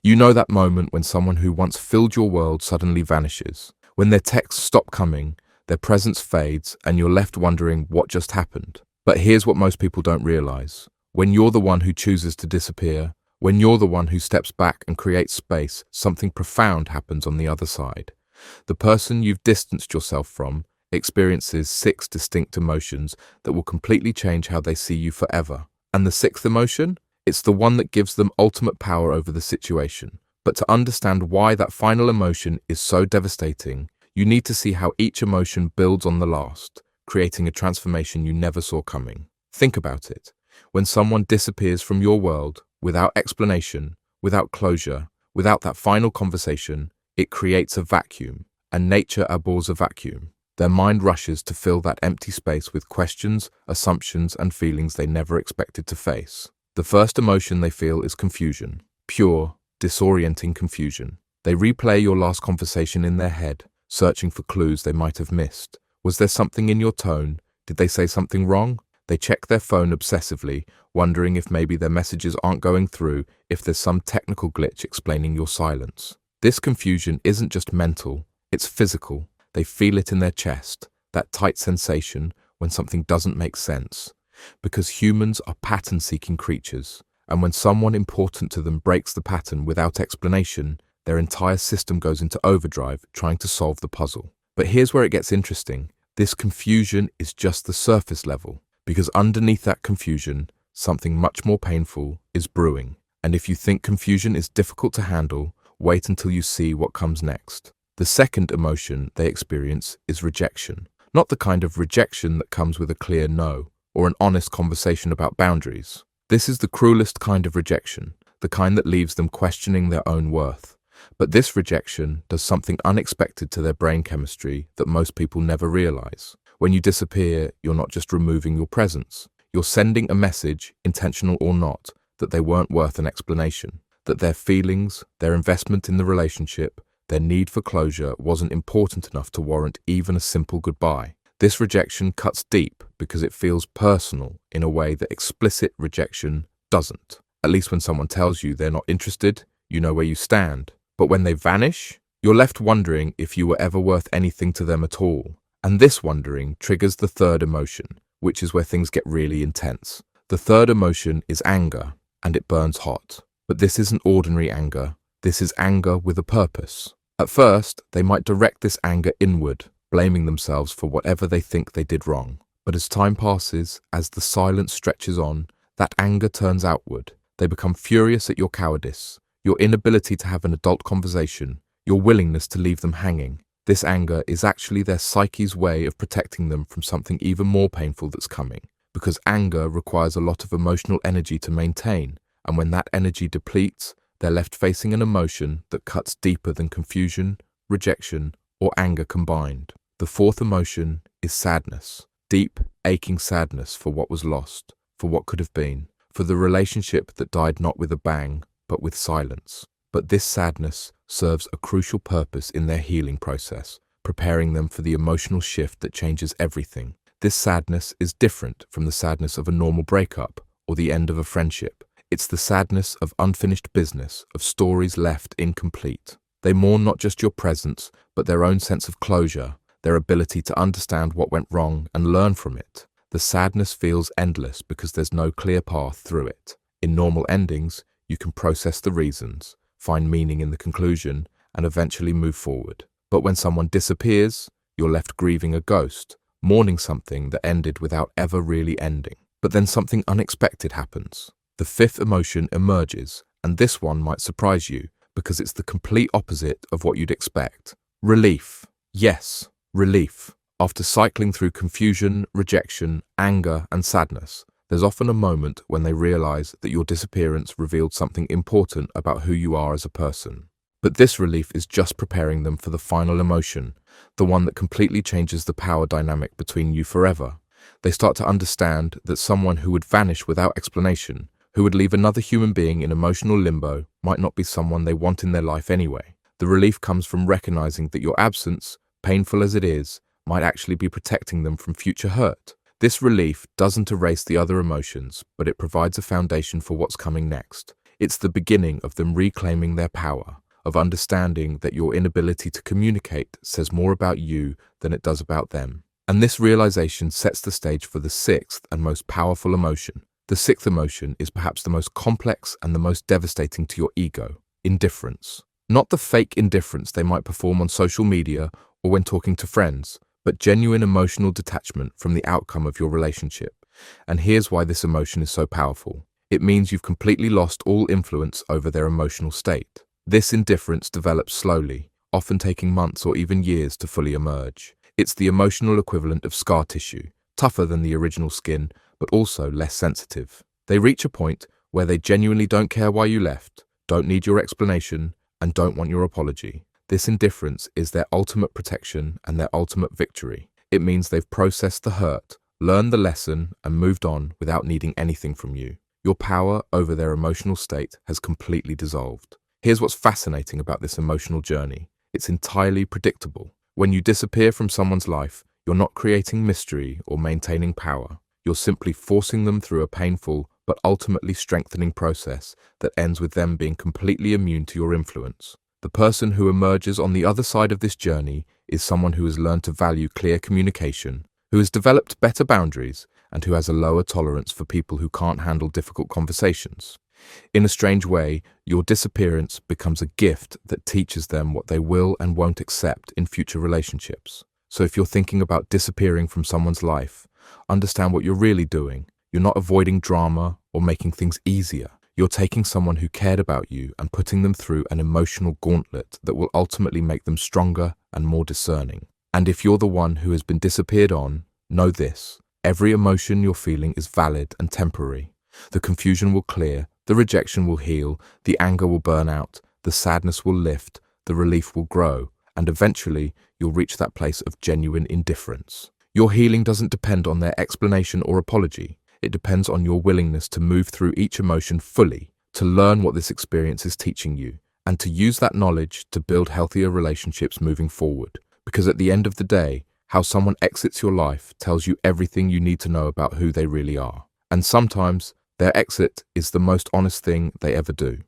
You know that moment when someone who once filled your world suddenly vanishes, when their texts stop coming, their presence fades, and you're left wondering what just happened. But here's what most people don't realize. When you're the one who chooses to disappear, when you're the one who steps back and creates space, something profound happens on the other side. The person you've distanced yourself from experiences 6 distinct emotions that will completely change how they see you forever. And the 6th emotion? It's the one that gives them ultimate power over the situation. But to understand why that final emotion is so devastating, you need to see how each emotion builds on the last, creating a transformation you never saw coming. Think about it. When someone disappears from your world, without explanation, without closure, without that final conversation, it creates a vacuum, and nature abhors a vacuum. Their mind rushes to fill that empty space with questions, assumptions, and feelings they never expected to face. The first emotion they feel is confusion, pure, disorienting confusion. They replay your last conversation in their head, searching for clues they might have missed. Was there something in your tone? Did they say something wrong? They check their phone obsessively, wondering if maybe their messages aren't going through, if there's some technical glitch explaining your silence. This confusion isn't just mental, it's physical. They feel it in their chest, that tight sensation when something doesn't make sense. Because humans are pattern-seeking creatures, and when someone important to them breaks the pattern without explanation, their entire system goes into overdrive trying to solve the puzzle. But here's where it gets interesting. This confusion is just the surface level, because underneath that confusion, something much more painful is brewing. And if you think confusion is difficult to handle, wait until you see what comes next. The second emotion they experience is rejection. Not the kind of rejection that comes with a clear no, or an honest conversation about boundaries. This is the cruelest kind of rejection, the kind that leaves them questioning their own worth. But this rejection does something unexpected to their brain chemistry that most people never realize. When you disappear, you're not just removing your presence. You're sending a message, intentional or not, that they weren't worth an explanation, that their feelings, their investment in the relationship, their need for closure wasn't important enough to warrant even a simple goodbye. This rejection cuts deep because it feels personal in a way that explicit rejection doesn't. At least when someone tells you they're not interested, you know where you stand. But when they vanish, you're left wondering if you were ever worth anything to them at all. And this wondering triggers the third emotion, which is where things get really intense. The third emotion is anger, and it burns hot. But this isn't ordinary anger. This is anger with a purpose. At first, they might direct this anger inward, blaming themselves for whatever they think they did wrong. But as time passes, as the silence stretches on, that anger turns outward. They become furious at your cowardice, your inability to have an adult conversation, your willingness to leave them hanging. This anger is actually their psyche's way of protecting them from something even more painful that's coming, because anger requires a lot of emotional energy to maintain, and when that energy depletes, they're left facing an emotion that cuts deeper than confusion, rejection, or anger combined. The fourth emotion is sadness, deep, aching sadness for what was lost, for what could have been, for the relationship that died not with a bang, but with silence. But this sadness serves a crucial purpose in their healing process, preparing them for the emotional shift that changes everything. This sadness is different from the sadness of a normal breakup or the end of a friendship. It's the sadness of unfinished business, of stories left incomplete. They mourn not just your presence, but their own sense of closure, their ability to understand what went wrong and learn from it. The sadness feels endless because there's no clear path through it. In normal endings, you can process the reasons, find meaning in the conclusion, and eventually move forward. But when someone disappears, you're left grieving a ghost, mourning something that ended without ever really ending. But then something unexpected happens. The fifth emotion emerges, and this one might surprise you because it's the complete opposite of what you'd expect. Relief. Yes, relief. After cycling through confusion, rejection, anger, and sadness, there's often a moment when they realize that your disappearance revealed something important about who you are as a person. But this relief is just preparing them for the final emotion, the one that completely changes the power dynamic between you forever. They start to understand that someone who would vanish without explanation, who would leave another human being in emotional limbo, might not be someone they want in their life anyway. The relief comes from recognizing that your absence, painful as it is, might actually be protecting them from future hurt. This relief doesn't erase the other emotions, but it provides a foundation for what's coming next. It's the beginning of them reclaiming their power, of understanding that your inability to communicate says more about you than it does about them. And this realization sets the stage for the sixth and most powerful emotion. The sixth emotion is perhaps the most complex and the most devastating to your ego: indifference. Not the fake indifference they might perform on social media or when talking to friends, but genuine emotional detachment from the outcome of your relationship. And here's why this emotion is so powerful. It means you've completely lost all influence over their emotional state. This indifference develops slowly, often taking months or even years to fully emerge. It's the emotional equivalent of scar tissue, tougher than the original skin, but also less sensitive. They reach a point where they genuinely don't care why you left, don't need your explanation, and don't want your apology. This indifference is their ultimate protection and their ultimate victory. It means they've processed the hurt, learned the lesson, and moved on without needing anything from you. Your power over their emotional state has completely dissolved. Here's what's fascinating about this emotional journey. It's entirely predictable. When you disappear from someone's life, you're not creating mystery or maintaining power. You're simply forcing them through a painful but ultimately strengthening process that ends with them being completely immune to your influence. The person who emerges on the other side of this journey is someone who has learned to value clear communication, who has developed better boundaries, and who has a lower tolerance for people who can't handle difficult conversations. In a strange way, your disappearance becomes a gift that teaches them what they will and won't accept in future relationships. So if you're thinking about disappearing from someone's life, understand what you're really doing. You're not avoiding drama or making things easier. You're taking someone who cared about you and putting them through an emotional gauntlet that will ultimately make them stronger and more discerning. And if you're the one who has been disappeared on, know this: every emotion you're feeling is valid and temporary. The confusion will clear, the rejection will heal, the anger will burn out, the sadness will lift, the relief will grow, and eventually you'll reach that place of genuine indifference. Your healing doesn't depend on their explanation or apology. It depends on your willingness to move through each emotion fully, to learn what this experience is teaching you, and to use that knowledge to build healthier relationships moving forward. Because at the end of the day, how someone exits your life tells you everything you need to know about who they really are. And sometimes their exit is the most honest thing they ever do.